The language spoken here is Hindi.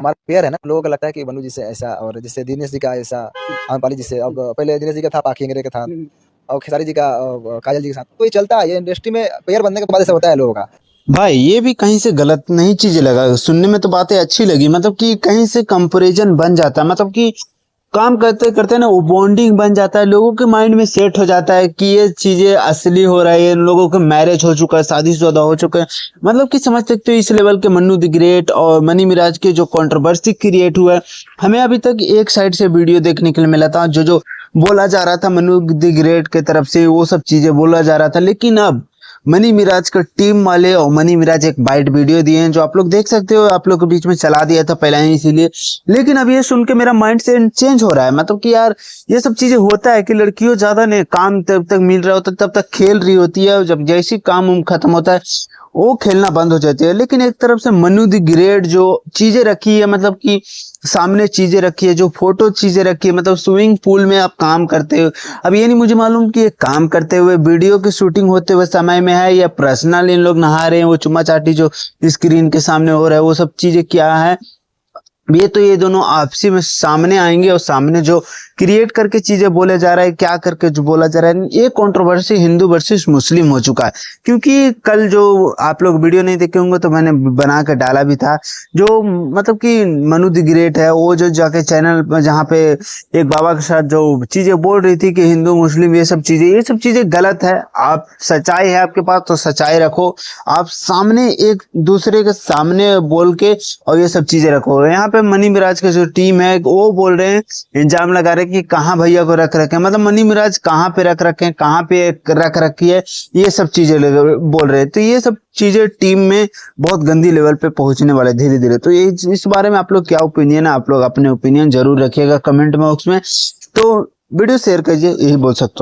हमारा पेयर है ना, लोगों को लगता है कि मनु जी से ऐसा, और जैसे दिनेश जी का ऐसा, आम्रपाली जी से, अब पहले दिनेश जी का था पाखी अंग्रेज का था, और खेसारी जी का काजल जी के साथ, तो ये चलता है, ये इंडस्ट्री में पेयर बनने के बाद ऐसा होता है लोगों का। भाई ये भी कहीं से गलत नहीं चीजें लगा, सुनने में तो बातें अच्छी लगी, मतलब कि कहीं से कंपैरिजन बन जाता है, मतलब कि काम करते करते ना वो बॉन्डिंग बन जाता है, लोगों के माइंड में सेट हो जाता है कि ये चीजें असली हो रहा है, इन लोगों के मैरिज हो चुका है, शादीशुदा हो चुके हैं, मतलब कि समझ सकते हो इस लेवल के मन्नू द ग्रेट और मनी मिराज के जो कंट्रोवर्सी क्रिएट हुआ है। हमें अभी तक एक साइड से वीडियो देखने के लिए मिला था, जो जो बोला जा रहा था मन्नू द ग्रेट के तरफ से वो सब चीजें बोला जा रहा था, लेकिन अब मनी मिराज का टीम वाले और मनी मिराज एक बाइट वीडियो दिए हैं जो आप लोग देख सकते हो, आप लोग के बीच में चला दिया था पहले ही इसीलिए, लेकिन अब ये सुन के मेरा माइंड से चेंज हो रहा है, मतलब कि यार ये सब चीजें होता है कि लड़कियों ज्यादा ने काम तब तक मिल रहा होता तब तक खेल रही होती है, जब जैसे काम उम खत्म होता है वो खेलना बंद हो जाती है। लेकिन एक तरफ से मन्नू द ग्रेट जो चीजें रखी है, मतलब कि सामने चीजें रखी है, जो फोटो चीजें रखी है, मतलब स्विमिंग पूल में आप काम करते हो, अब ये नहीं मुझे मालूम कि ये काम करते हुए वीडियो की शूटिंग होते हुए समय में है या पर्सनल इन लोग नहा रहे हैं, वो चुम्मा चाटी जो स्क्रीन के सामने हो रहा है वो सब चीजें क्या है, ये तो ये दोनों आपसी में सामने आएंगे, और सामने जो क्रिएट करके चीजें बोले जा रहा है, क्या करके जो बोला जा रहा है, ये कंट्रोवर्सी हिंदू वर्सेस मुस्लिम हो चुका है। क्योंकि कल जो आप लोग वीडियो नहीं देखे होंगे तो मैंने बना के डाला भी था, जो मतलब कि मनु द ग्रेट है वो जो जाके चैनल जहाँ पे एक बाबा के साथ जो चीजें बोल रही थी कि हिंदू मुस्लिम ये सब चीजें गलत है। आप सच्चाई है आपके पास तो सच्चाई रखो, आप सामने एक दूसरे के सामने बोल के और ये सब चीजें रखो। यहाँ पे मनी मिराज का जो टीम है वो बोल रहे हैं, इल्जाम लगा रहे हैं कि कहाँ भैया को रख रखे हैं, मतलब मनी मिराज कहाँ पे रख रखे हैं, कहाँ पे रख रखी है, ये सब चीजें बोल रहे हैं। तो ये सब चीजें टीम में बहुत गंदी लेवल पे पहुंचने वाले धीरे धीरे। तो ये इस बारे में आप लोग क्या ओपिनियन है, आप लोग अपने ओपिनियन जरूर रखिएगा कमेंट बॉक्स में, तो वीडियो शेयर कीजिए, यही बोल सकता हूँ।